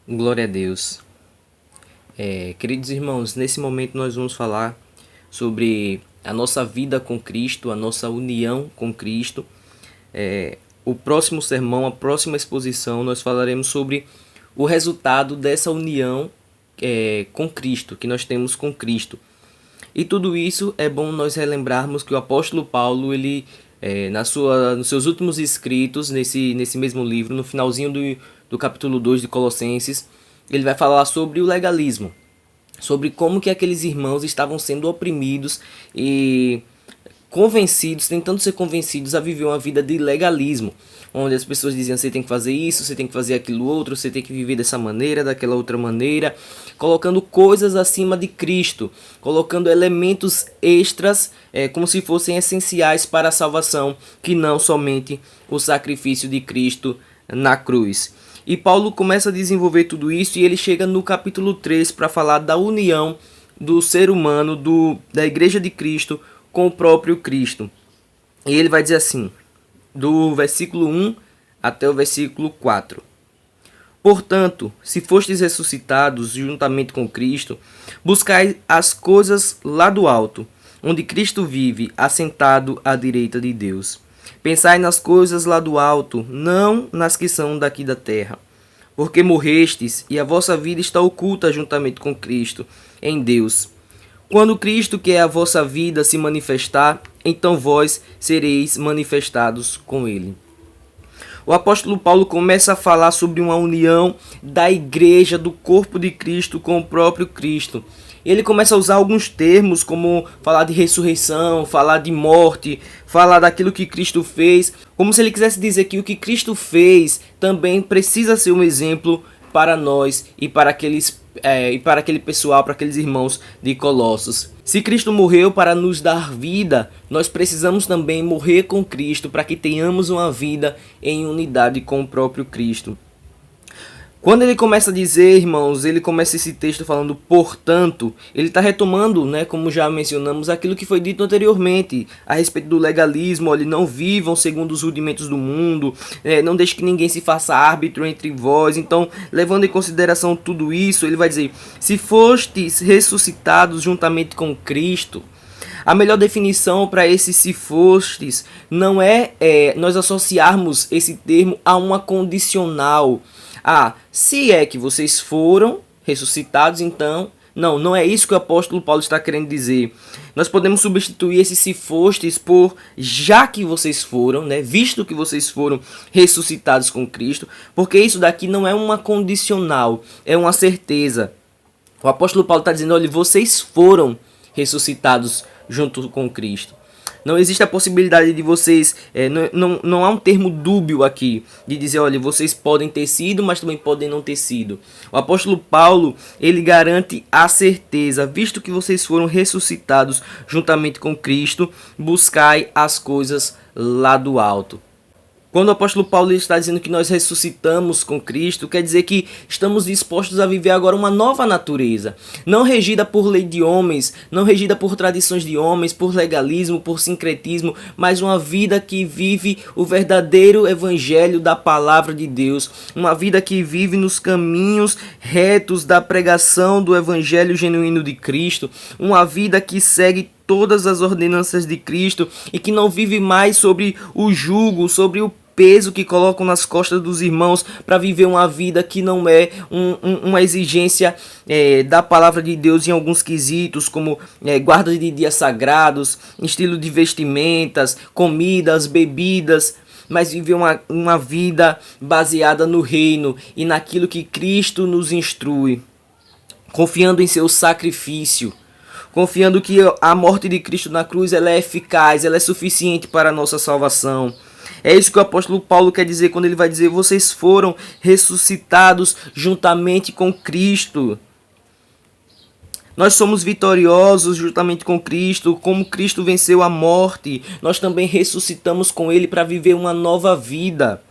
Glória a Deus. Queridos irmãos, nesse momento nós vamos falar sobre a nossa vida com Cristo, a nossa união com Cristo. O próximo sermão, a próxima exposição, nós falaremos sobre o resultado dessa união com Cristo, que nós temos com Cristo. E tudo isso é bom nós relembrarmos que o apóstolo Paulo, ele, nos seus últimos escritos, nesse mesmo livro, no finalzinho do capítulo 2 de Colossenses, ele vai falar sobre o legalismo, sobre como que aqueles irmãos estavam sendo oprimidos e convencidos, tentando ser convencidos a viver uma vida de legalismo, onde as pessoas diziam: você tem que fazer isso, você tem que fazer aquilo outro, você tem que viver dessa maneira, daquela outra maneira, colocando coisas acima de Cristo, colocando elementos extras, como se fossem essenciais para a salvação, que não somente o sacrifício de Cristo na cruz. E Paulo começa a desenvolver tudo isso e ele chega no capítulo 3 para falar da união do ser humano, da igreja de Cristo com o próprio Cristo. E ele vai dizer assim, do versículo 1 até o versículo 4. Portanto, se fostes ressuscitados juntamente com Cristo, buscai as coisas lá do alto, onde Cristo vive, assentado à direita de Deus. Pensai nas coisas lá do alto, não nas que são daqui da terra. Porque morrestes, e a vossa vida está oculta juntamente com Cristo, em Deus. Quando Cristo, que é a vossa vida, se manifestar, então vós sereis manifestados com Ele. O apóstolo Paulo começa a falar sobre uma união da igreja, do corpo de Cristo com o próprio Cristo. Ele começa a usar alguns termos, como falar de ressurreição, falar de morte, falar daquilo que Cristo fez, como se ele quisesse dizer que o que Cristo fez também precisa ser um exemplo para nós e para aquele pessoal, para aqueles irmãos de Colossos. Se Cristo morreu para nos dar vida, nós precisamos também morrer com Cristo para que tenhamos uma vida em unidade com o próprio Cristo. Quando ele começa a dizer, irmãos, ele começa esse texto falando portanto, ele está retomando, como já mencionamos, aquilo que foi dito anteriormente a respeito do legalismo. Olha, não vivam segundo os rudimentos do mundo, não deixe que ninguém se faça árbitro entre vós. Então, levando em consideração tudo isso, ele vai dizer, se fostes ressuscitados juntamente com Cristo. A melhor definição para esse se fostes não é nós associarmos esse termo a uma condicional. Se é que vocês foram ressuscitados, então... Não é isso que o apóstolo Paulo está querendo dizer. Nós podemos substituir esse se fostes por já que vocês foram, visto que vocês foram ressuscitados com Cristo, porque isso daqui não é uma condicional, é uma certeza. O apóstolo Paulo está dizendo, olha, vocês foram ressuscitados junto com Cristo. Não existe a possibilidade de vocês, não há um termo dúbio aqui, de dizer, olha, vocês podem ter sido, mas também podem não ter sido. O apóstolo Paulo, ele garante a certeza, visto que vocês foram ressuscitados juntamente com Cristo, buscai as coisas lá do alto. Quando o apóstolo Paulo está dizendo que nós ressuscitamos com Cristo, quer dizer que estamos dispostos a viver agora uma nova natureza, não regida por lei de homens, não regida por tradições de homens, por legalismo, por sincretismo, mas uma vida que vive o verdadeiro evangelho da palavra de Deus, uma vida que vive nos caminhos retos da pregação do evangelho genuíno de Cristo, uma vida que segue todas as ordenanças de Cristo e que não vive mais sobre o jugo, sobre o peso que colocam nas costas dos irmãos para viver uma vida que não é uma exigência da palavra de Deus em alguns quesitos, como guarda de dias sagrados, estilo de vestimentas, comidas, bebidas, mas viver uma vida baseada no reino e naquilo que Cristo nos instrui, confiando em seu sacrifício, confiando que a morte de Cristo na cruz ela é eficaz, ela é suficiente para a nossa salvação. É isso que o apóstolo Paulo quer dizer quando ele vai dizer, vocês foram ressuscitados juntamente com Cristo. Nós somos vitoriosos juntamente com Cristo, como Cristo venceu a morte, nós também ressuscitamos com Ele para viver uma nova vida.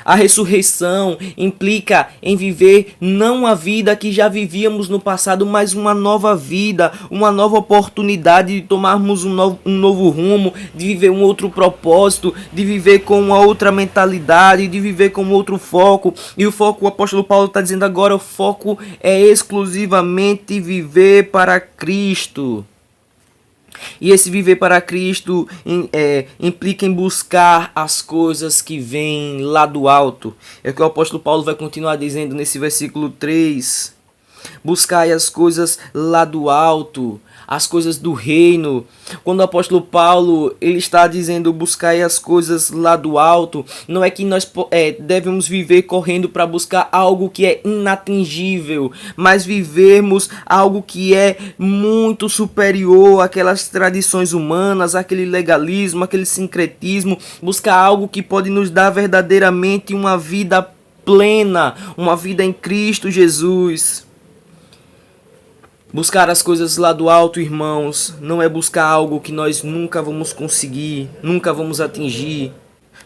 A ressurreição implica em viver não a vida que já vivíamos no passado, mas uma nova vida, uma nova oportunidade de tomarmos um novo rumo, de viver um outro propósito, de viver com uma outra mentalidade, de viver com outro foco. E o foco, o apóstolo Paulo está dizendo agora, o foco é exclusivamente viver para Cristo. E esse viver para Cristo implica em buscar as coisas que vêm lá do alto. É o que o apóstolo Paulo vai continuar dizendo nesse versículo 3. Buscai as coisas lá do alto, as coisas do reino. Quando o apóstolo Paulo ele está dizendo buscai as coisas lá do alto, não é que nós devemos viver correndo para buscar algo que é inatingível, mas vivermos algo que é muito superior àquelas tradições humanas, aquele legalismo, aquele sincretismo, buscar algo que pode nos dar verdadeiramente uma vida plena, uma vida em Cristo Jesus. Buscar as coisas lá do alto, irmãos, não é buscar algo que nós nunca vamos conseguir, nunca vamos atingir.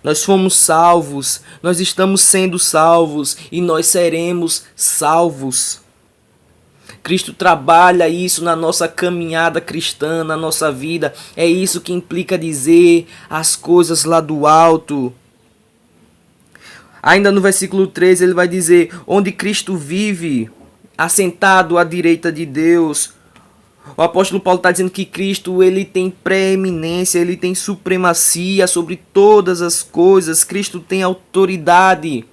Nós fomos salvos, nós estamos sendo salvos e nós seremos salvos. Cristo trabalha isso na nossa caminhada cristã, na nossa vida. É isso que implica dizer as coisas lá do alto. Ainda no versículo 13 ele vai dizer, onde Cristo vive, assentado à direita de Deus. O apóstolo Paulo está dizendo que Cristo ele tem preeminência, ele tem supremacia sobre todas as coisas. Cristo tem autoridade.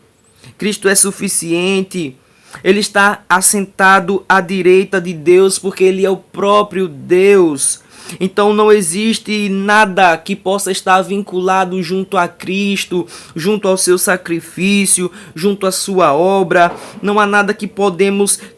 Cristo é suficiente. Ele está assentado à direita de Deus porque ele é o próprio Deus. Então não existe nada que possa estar vinculado junto a Cristo, junto ao seu sacrifício, junto à sua obra. Não há nada que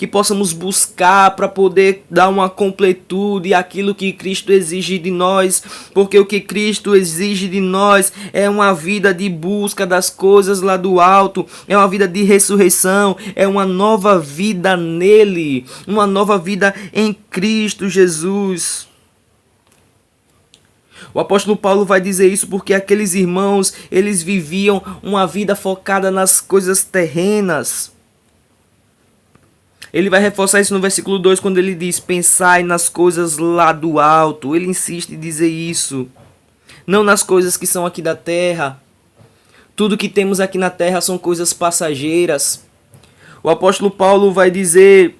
possamos buscar para poder dar uma completude àquilo que Cristo exige de nós, porque o que Cristo exige de nós é uma vida de busca das coisas lá do alto, é uma vida de ressurreição, é uma nova vida nele, uma nova vida em Cristo Jesus. O apóstolo Paulo vai dizer isso porque aqueles irmãos, eles viviam uma vida focada nas coisas terrenas. Ele vai reforçar isso no versículo 2 quando ele diz, pensai nas coisas lá do alto. Ele insiste em dizer isso. Não nas coisas que são aqui da terra. Tudo que temos aqui na terra são coisas passageiras. O apóstolo Paulo vai dizer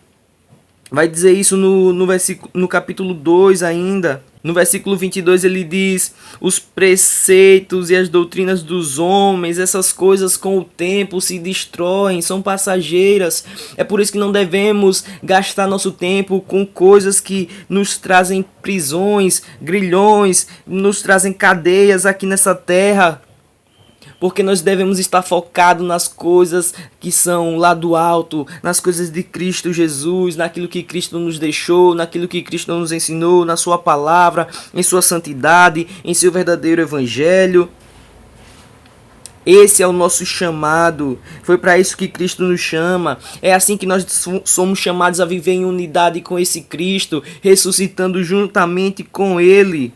isso no capítulo 2 ainda. No versículo 22 ele diz, os preceitos e as doutrinas dos homens, essas coisas com o tempo se destroem, são passageiras. É por isso que não devemos gastar nosso tempo com coisas que nos trazem prisões, grilhões, nos trazem cadeias aqui nessa terra. Porque nós devemos estar focados nas coisas que são lá do alto, nas coisas de Cristo Jesus, naquilo que Cristo nos deixou, naquilo que Cristo nos ensinou, na sua palavra, em sua santidade, em seu verdadeiro evangelho. Esse é o nosso chamado, foi para isso que Cristo nos chama. É assim que nós somos chamados a viver em unidade com esse Cristo, ressuscitando juntamente com Ele.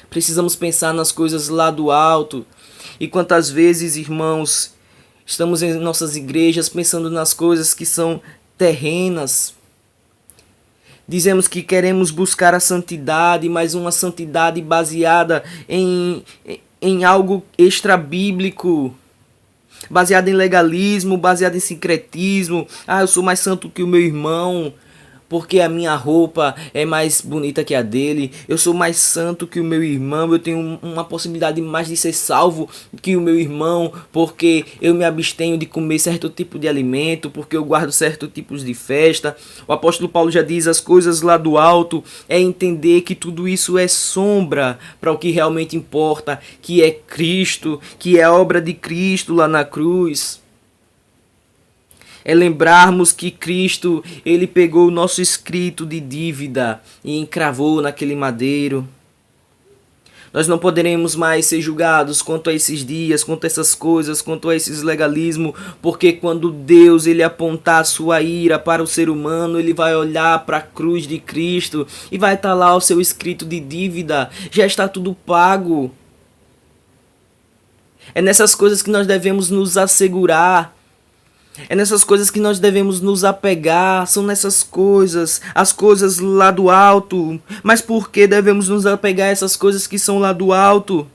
Precisamos pensar nas coisas lá do alto. E quantas vezes, irmãos, estamos em nossas igrejas pensando nas coisas que são terrenas. Dizemos que queremos buscar a santidade, mas uma santidade baseada em algo extra-bíblico. Baseada em legalismo, baseada em sincretismo. Eu sou mais santo que o meu irmão, porque a minha roupa é mais bonita que a dele. Eu sou mais santo que o meu irmão. Eu tenho uma possibilidade mais de ser salvo que o meu irmão, porque eu me abstenho de comer certo tipo de alimento, porque eu guardo certos tipos de festa. O apóstolo Paulo já diz, as coisas lá do alto é entender que tudo isso é sombra para o que realmente importa, que é Cristo, que é a obra de Cristo lá na cruz. É lembrarmos que Cristo, ele pegou o nosso escrito de dívida e encravou naquele madeiro. Nós não poderemos mais ser julgados quanto a esses dias, quanto a essas coisas, quanto a esses legalismos, porque quando Deus ele apontar a sua ira para o ser humano, ele vai olhar para a cruz de Cristo e vai estar lá o seu escrito de dívida. Já está tudo pago. É nessas coisas que nós devemos nos assegurar. É nessas coisas que nós devemos nos apegar. São nessas coisas, as coisas lá do alto. Mas por que devemos nos apegar a essas coisas que são lá do alto?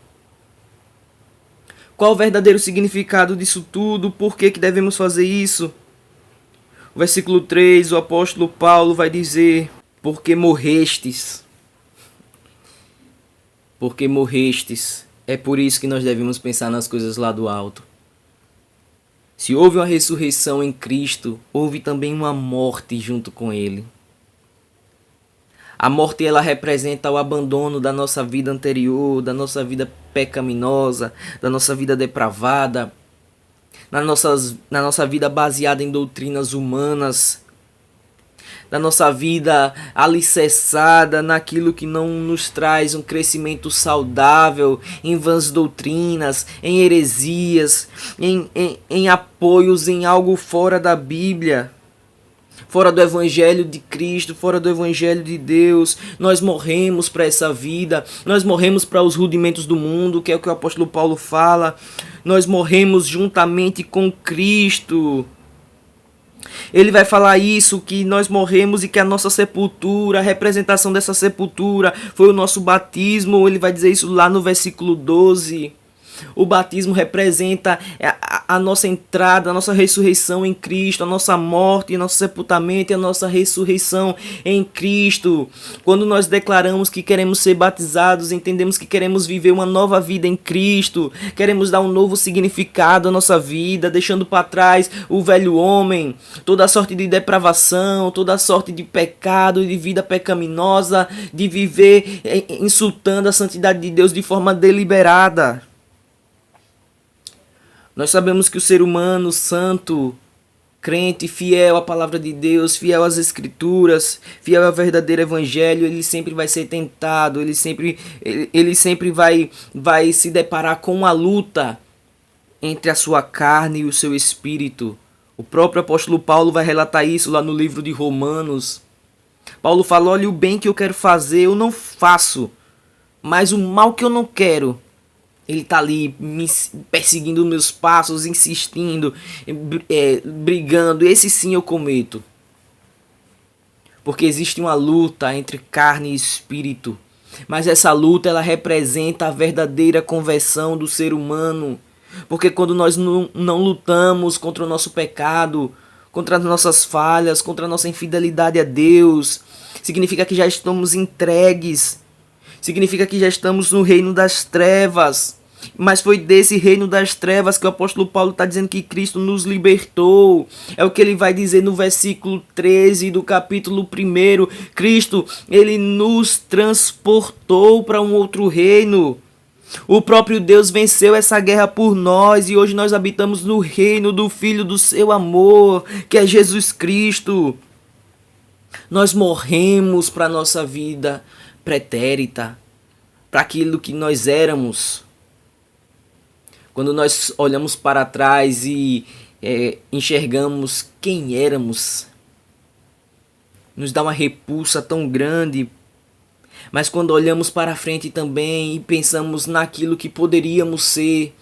Qual o verdadeiro significado disso tudo? Por que devemos fazer isso? O versículo 3, o apóstolo Paulo vai dizer: porque morrestes. Porque morrestes. É por isso que nós devemos pensar nas coisas lá do alto. Se houve uma ressurreição em Cristo, houve também uma morte junto com Ele. A morte, ela representa o abandono da nossa vida anterior, da nossa vida pecaminosa, da nossa vida depravada, na nossa vida baseada em doutrinas humanas, da nossa vida alicerçada naquilo que não nos traz um crescimento saudável, em vãs doutrinas, em heresias, em apoios em algo fora da Bíblia, fora do Evangelho de Cristo, fora do Evangelho de Deus. Nós morremos para essa vida, nós morremos para os rudimentos do mundo, que é o que o apóstolo Paulo fala. Nós morremos juntamente com Cristo. Ele vai falar isso, que nós morremos e que a nossa sepultura, a representação dessa sepultura foi o nosso batismo. Ele vai dizer isso lá no versículo 12. O batismo representa a nossa entrada, a nossa ressurreição em Cristo, a nossa morte, nosso sepultamento e a nossa ressurreição em Cristo. Quando nós declaramos que queremos ser batizados, entendemos que queremos viver uma nova vida em Cristo, queremos dar um novo significado à nossa vida, deixando para trás o velho homem, toda a sorte de depravação, toda a sorte de pecado, de vida pecaminosa, de viver insultando a santidade de Deus de forma deliberada. Nós sabemos que o ser humano santo, crente, fiel à palavra de Deus, fiel às escrituras, fiel ao verdadeiro evangelho, ele sempre vai ser tentado, ele sempre vai se deparar com uma luta entre a sua carne e o seu espírito. O próprio apóstolo Paulo vai relatar isso lá no livro de Romanos. Paulo fala: olha, o bem que eu quero fazer eu não faço, mas o mal que eu não quero, ele está ali me perseguindo os meus passos, insistindo, brigando. Esse sim eu cometo. Porque existe uma luta entre carne e espírito. Mas essa luta, ela representa a verdadeira conversão do ser humano. Porque quando nós não lutamos contra o nosso pecado, contra as nossas falhas, contra a nossa infidelidade a Deus, significa que já estamos entregues. Significa que já estamos no reino das trevas. Mas foi desse reino das trevas que o apóstolo Paulo está dizendo que Cristo nos libertou. É o que ele vai dizer no versículo 13 do capítulo 1. Cristo, ele nos transportou para um outro reino. O próprio Deus venceu essa guerra por nós e hoje nós habitamos no reino do Filho do seu amor, que é Jesus Cristo. Nós morremos para a nossa vida pretérita, para aquilo que nós éramos. Quando nós olhamos para trás e enxergamos quem éramos, nos dá uma repulsa tão grande. Mas quando olhamos para frente também e pensamos naquilo que poderíamos ser,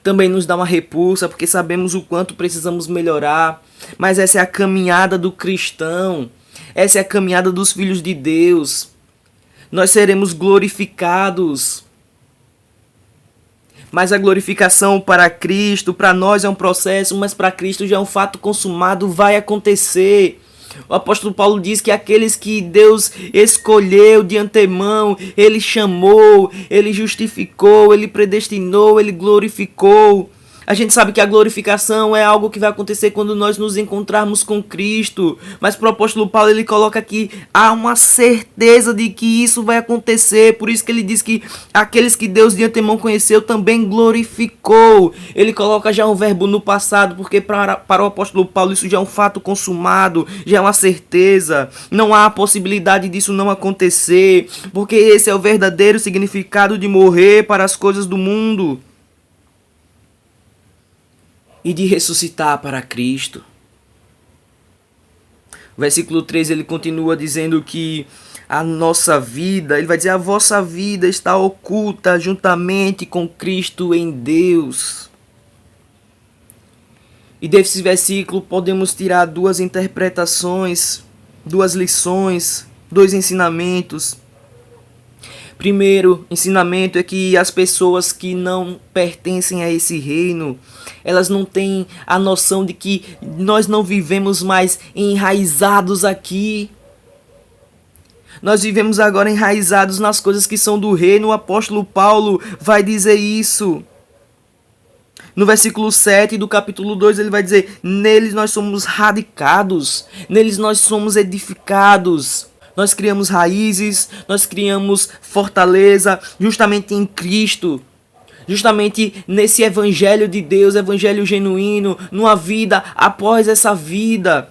também nos dá uma repulsa, porque sabemos o quanto precisamos melhorar. Mas essa é a caminhada do cristão, essa é a caminhada dos filhos de Deus. Nós seremos glorificados. Mas a glorificação para Cristo, para nós é um processo, mas para Cristo já é um fato consumado, vai acontecer. O apóstolo Paulo diz que aqueles que Deus escolheu de antemão, Ele chamou, Ele justificou, Ele predestinou, Ele glorificou. A gente sabe que a glorificação é algo que vai acontecer quando nós nos encontrarmos com Cristo. Mas para o apóstolo Paulo, ele coloca que há uma certeza de que isso vai acontecer. Por isso que ele diz que aqueles que Deus de antemão conheceu também glorificou. Ele coloca já um verbo no passado, porque para o apóstolo Paulo isso já é um fato consumado, já é uma certeza. Não há possibilidade disso não acontecer, porque esse é o verdadeiro significado de morrer para as coisas do mundo e de ressuscitar para Cristo. O versículo 3 ele continua dizendo que a nossa vida, ele vai dizer, a vossa vida está oculta juntamente com Cristo em Deus. E desse versículo podemos tirar duas interpretações, duas lições, dois ensinamentos. Primeiro ensinamento é que as pessoas que não pertencem a esse reino, elas não têm a noção de que nós não vivemos mais enraizados aqui. Nós vivemos agora enraizados nas coisas que são do reino. O apóstolo Paulo vai dizer isso. No versículo 7 do capítulo 2 ele vai dizer, neles nós somos radicados, neles nós somos edificados. Nós criamos raízes, nós criamos fortaleza justamente em Cristo. Justamente nesse evangelho de Deus, evangelho genuíno, numa vida após essa vida.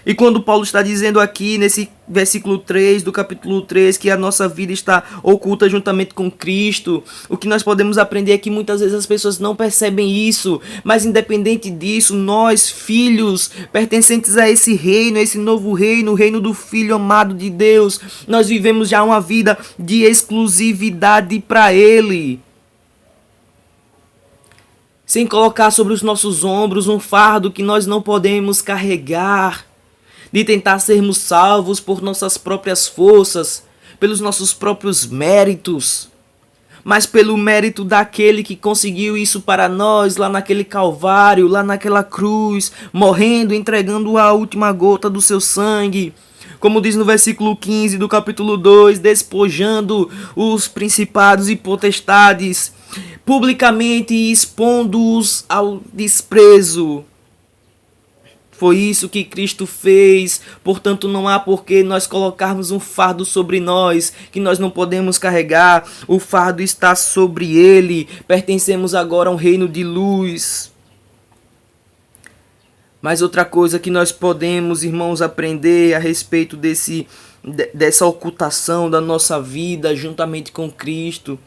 E quando Paulo está dizendo aqui, nesse versículo 3 do capítulo 3, que a nossa vida está oculta juntamente com Cristo, o que nós podemos aprender é que muitas vezes as pessoas não percebem isso, mas independente disso, nós, filhos, pertencentes a esse reino, a esse novo reino, o reino do Filho amado de Deus, nós vivemos já uma vida de exclusividade para Ele. Sem colocar sobre os nossos ombros um fardo que nós não podemos carregar, de tentar sermos salvos por nossas próprias forças, pelos nossos próprios méritos, mas pelo mérito daquele que conseguiu isso para nós lá naquele Calvário, lá naquela cruz, morrendo, entregando a última gota do seu sangue. Como diz no versículo 15 do capítulo 2, despojando os principados e potestades, publicamente expondo-os ao desprezo. Foi isso que Cristo fez, portanto não há por que nós colocarmos um fardo sobre nós, que nós não podemos carregar, o fardo está sobre Ele, pertencemos agora a um reino de luz. Mas outra coisa que nós podemos, irmãos, aprender a respeito dessa ocultação da nossa vida juntamente com Cristo,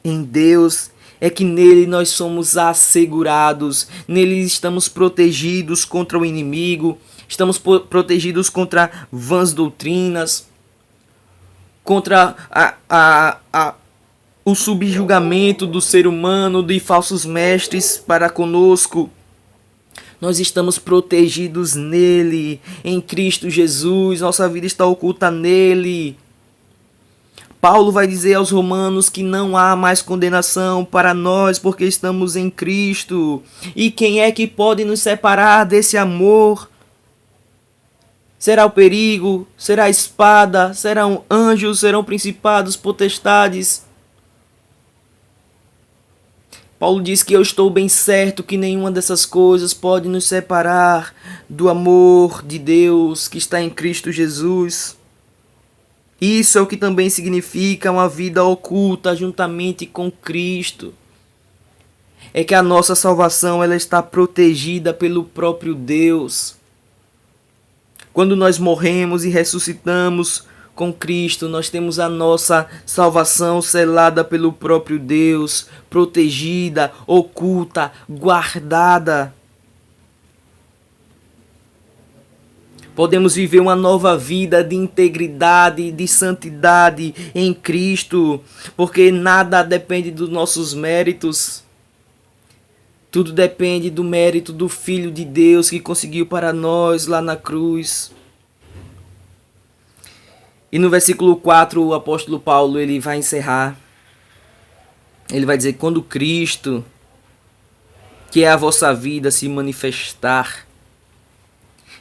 em Deus, é que nele nós somos assegurados, nele estamos protegidos contra o inimigo, estamos protegidos contra vãs doutrinas, contra o subjugamento do ser humano, de falsos mestres para conosco. Nós estamos protegidos nele, em Cristo Jesus, nossa vida está oculta nele. Paulo vai dizer aos romanos que não há mais condenação para nós porque estamos em Cristo. E quem é que pode nos separar desse amor? Será o perigo? Será a espada? Serão anjos? Serão principados, potestades? Paulo diz que eu estou bem certo que nenhuma dessas coisas pode nos separar do amor de Deus que está em Cristo Jesus. Isso é o que também significa uma vida oculta juntamente com Cristo. É que a nossa salvação ela está protegida pelo próprio Deus. Quando nós morremos e ressuscitamos com Cristo, nós temos a nossa salvação selada pelo próprio Deus, protegida, oculta, guardada. Podemos viver uma nova vida de integridade, de santidade em Cristo, porque nada depende dos nossos méritos. Tudo depende do mérito do Filho de Deus que conseguiu para nós lá na cruz. E no versículo 4, o apóstolo Paulo ele vai encerrar. Ele vai dizer, quando Cristo, que é a vossa vida, se manifestar,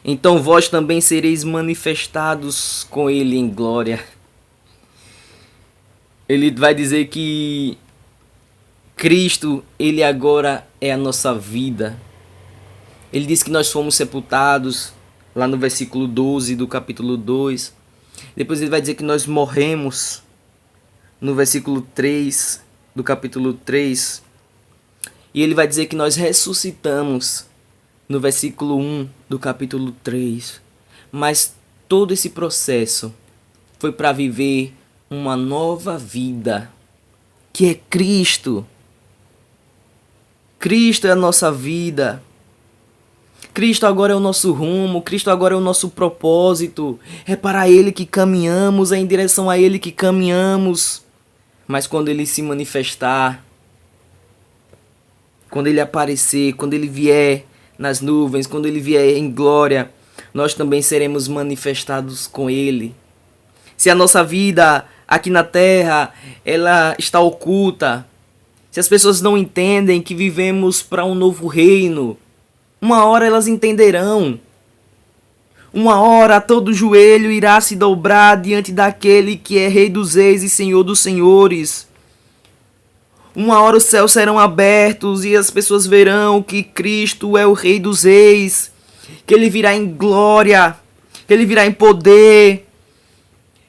então vós também sereis manifestados com Ele em glória. Ele vai dizer que Cristo, Ele agora é a nossa vida. Ele diz que nós fomos sepultados, lá no versículo 12 do capítulo 2. Depois ele vai dizer que nós morremos, no versículo 3 do capítulo 3. E ele vai dizer que nós ressuscitamos, no versículo 1 do capítulo 3. Mas todo esse processo foi para viver uma nova vida, que é Cristo. Cristo é a nossa vida. Cristo agora é o nosso rumo, Cristo agora é o nosso propósito. É para Ele que caminhamos, é em direção a Ele que caminhamos. Mas quando Ele se manifestar, quando Ele aparecer, quando Ele vier nas nuvens, quando Ele vier em glória, nós também seremos manifestados com Ele. Se a nossa vida aqui na terra, ela está oculta, se as pessoas não entendem que vivemos para um novo reino, uma hora elas entenderão. Uma hora todo joelho irá se dobrar diante daquele que é Rei dos Reis e Senhor dos Senhores. Uma hora os céus serão abertos e as pessoas verão que Cristo é o Rei dos Reis, que Ele virá em glória, que Ele virá em poder,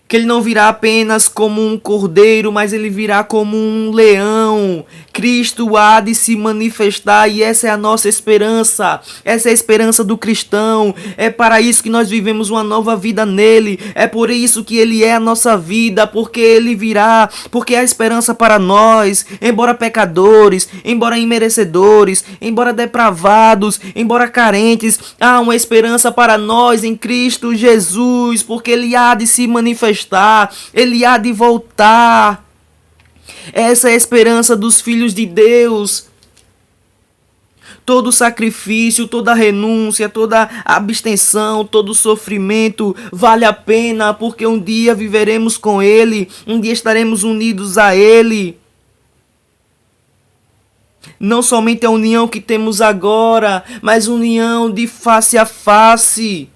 que Ele não virá apenas como um cordeiro, mas Ele virá como um leão. Cristo há de se manifestar e essa é a nossa esperança. Essa é a esperança do cristão. É para isso que nós vivemos uma nova vida nele. É por isso que Ele é a nossa vida, porque Ele virá, porque há esperança para nós. Embora pecadores, embora imerecedores, embora depravados, embora carentes, há uma esperança para nós em Cristo Jesus, porque Ele há de se manifestar. Ele há de voltar. Essa é a esperança dos filhos de Deus. Todo sacrifício, toda renúncia, toda abstenção, todo sofrimento vale a pena, porque um dia viveremos com Ele, um dia estaremos unidos a Ele. Não somente a união que temos agora, mas união de face a face.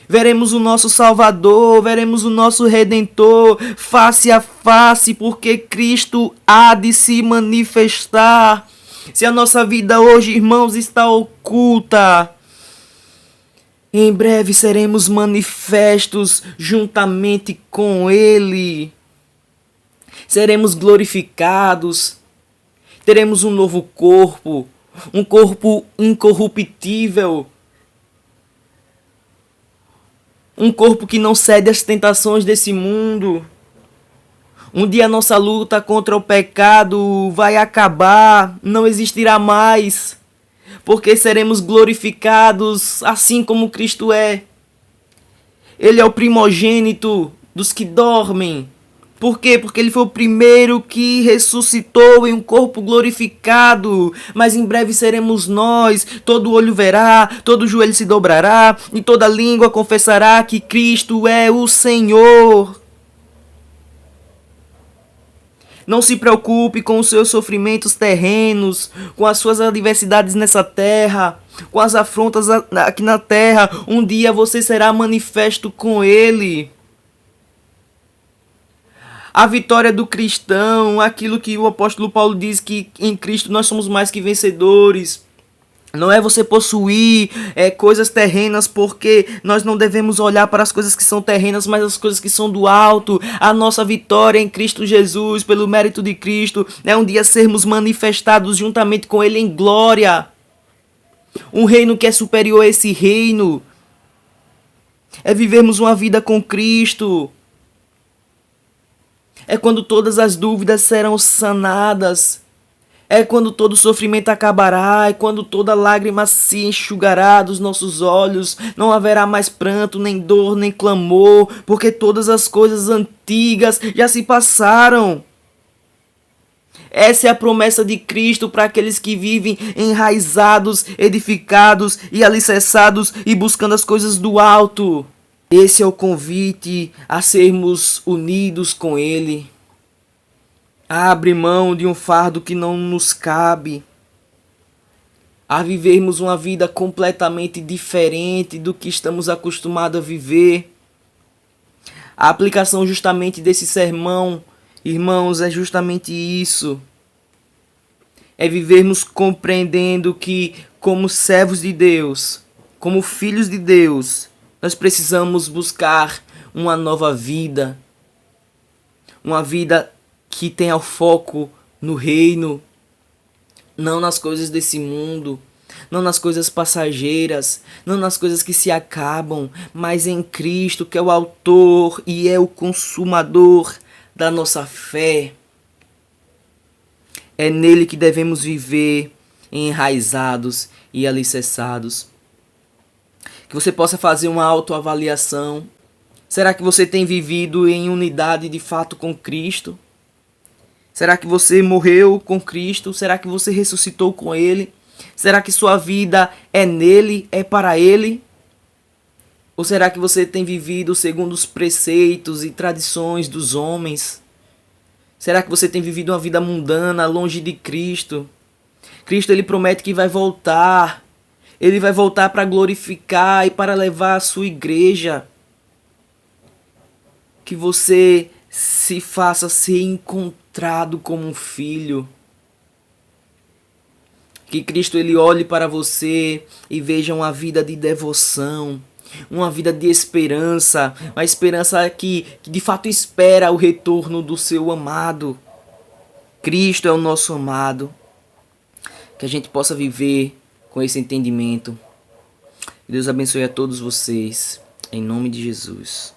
Veremos o nosso Salvador, veremos o nosso Redentor face a face, porque Cristo há de se manifestar. Se a nossa vida hoje, irmãos, está oculta, em breve seremos manifestos juntamente com Ele. Seremos glorificados, teremos um novo corpo, um corpo incorruptível. Um corpo que não cede às tentações desse mundo. Um dia a nossa luta contra o pecado vai acabar, não existirá mais, porque seremos glorificados assim como Cristo é. Ele é o primogênito dos que dormem. Por quê? Porque Ele foi o primeiro que ressuscitou em um corpo glorificado. Mas em breve seremos nós. Todo olho verá, todo joelho se dobrará e toda língua confessará que Cristo é o Senhor. Não se preocupe com os seus sofrimentos terrenos, com as suas adversidades nessa terra, com as afrontas aqui na terra. Um dia você será manifesto com Ele. A vitória do cristão, aquilo que o apóstolo Paulo diz, que em Cristo nós somos mais que vencedores. Não é você possuir coisas terrenas, porque nós não devemos olhar para as coisas que são terrenas, mas as coisas que são do alto. A nossa vitória em Cristo Jesus, pelo mérito de Cristo, é um dia sermos manifestados juntamente com Ele em glória. Um reino que é superior a esse reino. É vivermos uma vida com Cristo. É quando todas as dúvidas serão sanadas. É quando todo sofrimento acabará. É quando toda lágrima se enxugará dos nossos olhos. Não haverá mais pranto, nem dor, nem clamor, porque todas as coisas antigas já se passaram. Essa é a promessa de Cristo para aqueles que vivem enraizados, edificados e alicerçados e buscando as coisas do alto. Esse é o convite a sermos unidos com Ele. A abrir mão de um fardo que não nos cabe. A vivermos uma vida completamente diferente do que estamos acostumados a viver. A aplicação justamente desse sermão, irmãos, é justamente isso. É vivermos compreendendo que, como servos de Deus, como filhos de Deus, nós precisamos buscar uma nova vida. Uma vida que tenha o foco no reino, não nas coisas desse mundo, não nas coisas passageiras, não nas coisas que se acabam, mas em Cristo, que é o autor e é o consumador da nossa fé. É nele que devemos viver enraizados e alicerçados. Que você possa fazer uma autoavaliação. Será que você tem vivido em unidade de fato com Cristo? Será que você morreu com Cristo? Será que você ressuscitou com Ele? Será que sua vida é nele, é para Ele? Ou será que você tem vivido segundo os preceitos e tradições dos homens? Será que você tem vivido uma vida mundana, longe de Cristo? Cristo, ele promete que vai voltar. Ele vai voltar para glorificar e para levar a sua igreja. Que você se faça ser encontrado como um filho. Que Cristo ele olhe para você e veja uma vida de devoção, uma vida de esperança, uma esperança que de fato espera o retorno do seu amado. Cristo é o nosso amado. Que a gente possa viver com esse entendimento. Deus abençoe a todos vocês, em nome de Jesus.